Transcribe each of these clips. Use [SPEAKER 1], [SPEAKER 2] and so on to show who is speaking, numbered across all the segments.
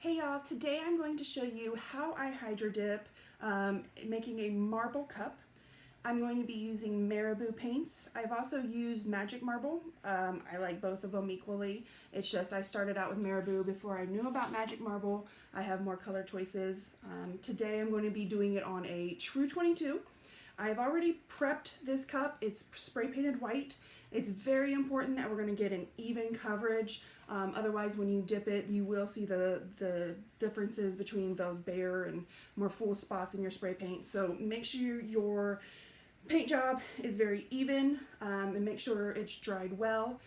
[SPEAKER 1] Hey y'all, today I'm going to show you how I hydro dip making a marble cup. I'm going to be using Marabou paints. I've also used Magic Marble. I like both of them equally. It's just I started out with Marabou before I knew about Magic Marble. I have more color choices. Today I'm going to be doing it on a True 22. I've already prepped this cup. It's spray painted white. It's very important that we're going to get an even coverage. Otherwise, when you dip it, you will see the differences between the bare and more full spots in your spray paint. So make sure your paint job is very even and make sure it's dried well.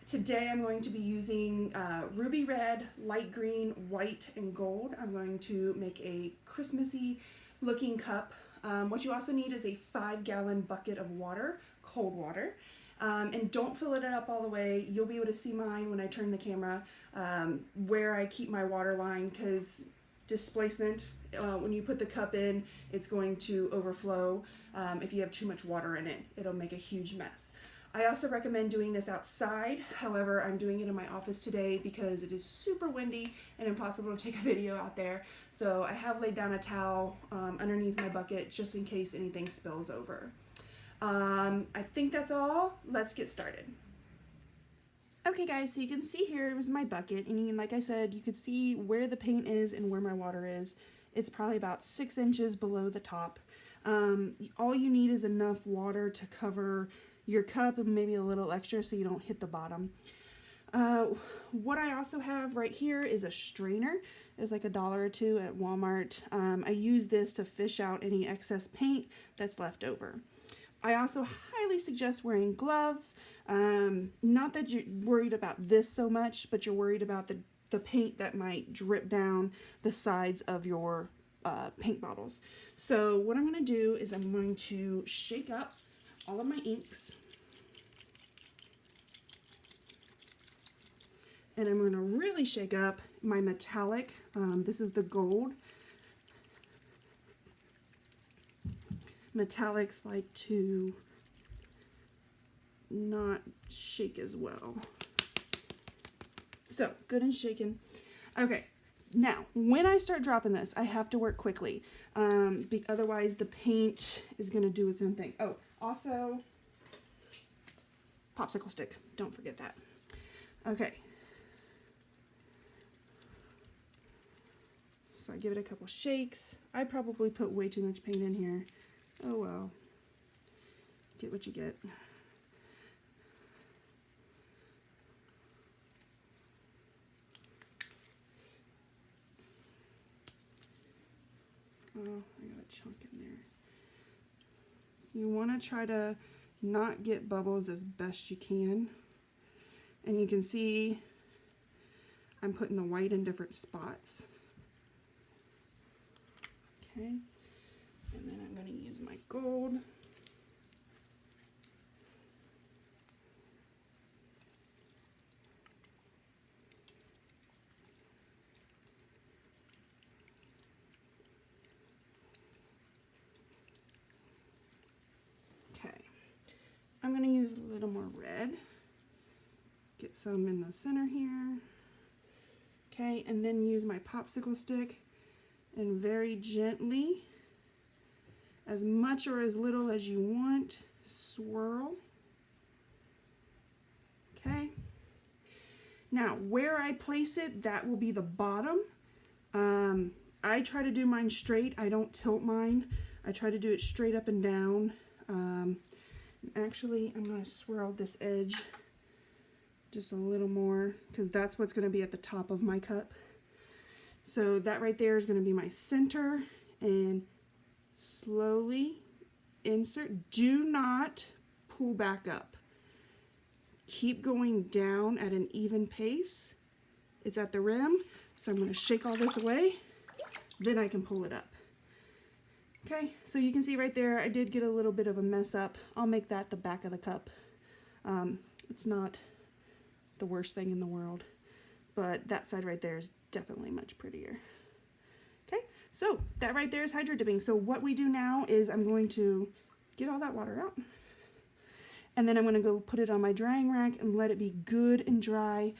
[SPEAKER 1] Today I'm going to be using ruby red, light green, white, and gold. I'm going to make a Christmassy looking cup. What you also need is a 5-gallon bucket of water, cold water. And don't fill it up all the way. You'll be able to see mine when I turn the camera where I keep my water line, because displacement, when you put the cup in, it's going to overflow. If you have too much water in it, it'll make a huge mess. I also recommend doing this outside. However, I'm doing it in my office today because it is super windy and impossible to take a video out there. So I have laid down a towel underneath my bucket just in case anything spills over. I think that's all. Let's get started. Okay guys, so you can see here was my bucket, and like I said, you could see where the paint is and where my water is. It's probably about 6 inches below the top. All you need is enough water to cover your cup and maybe a little extra so you don't hit the bottom. What I also have right here is a strainer. It's like $1 or $2 at Walmart. I use this to fish out any excess paint that's left over. I also highly suggest wearing gloves. Not that you're worried about this so much, but you're worried about the paint that might drip down the sides of your paint bottles. So what I'm going to do is I'm going to shake up all of my inks. And I'm going to really shake up my metallic. This is the gold. Metallics like to not shake as well. So, good and shaken. Okay, now, when I start dropping this, I have to work quickly. Otherwise, the paint is going to do its own thing. Oh, also, popsicle stick. Don't forget that. Okay. So I give it a couple shakes. I probably put way too much paint in here. Oh well, get what you get. Oh, I got a chunk in there. You want to try to not get bubbles as best you can. And you can see I'm putting the white in different spots. Okay. And then I'm going to use my gold. Okay. I'm going to use a little more red. Get some in the center here. Okay, and then use my popsicle stick and very gently, as much or as little as you want, swirl. Okay. Now, where I place it, that will be the bottom. I try to do mine straight. I don't tilt mine. I try to do it straight up and down. Actually, I'm going to swirl this edge just a little more because that's what's going to be at the top of my cup. So that right there is going to be my center, and slowly insert. Do not pull back up. Keep going down at an even pace. It's at the rim, so I'm going to shake all this away. Then I can pull it up. Okay, so you can see right there, I did get a little bit of a mess up. I'll make that the back of the cup. It's not the worst thing in the world, but that side right there is definitely much prettier. Okay, so that right there is hydro dipping. So what we do now is I'm going to get all that water out, and then I'm going to go put it on my drying rack and let it be good and dry.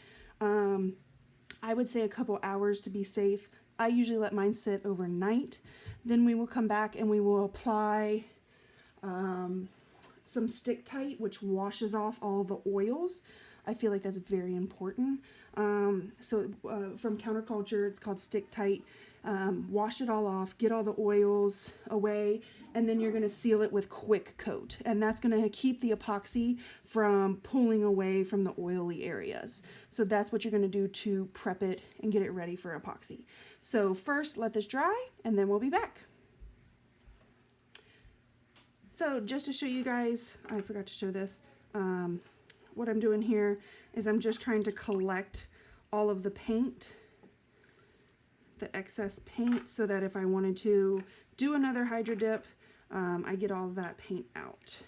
[SPEAKER 1] I would say a couple hours to be safe. I usually let mine sit overnight. Then we will come back and we will apply some Stick Tight, which washes off all the oils. I feel like that's very important. From Counterculture, it's called Stick Tight. Wash it all off, get all the oils away, and then you're going to seal it with Quick Coat, and that's going to keep the epoxy from pulling away from the oily areas. So that's what you're going to do to prep it and get it ready for epoxy. So first, let this dry, and then we'll be back. So just to show you guys, I forgot to show this, what I'm doing here is I'm just trying to collect all of the paint, the excess paint, so that if I wanted to do another Hydro Dip, I get all of that paint out.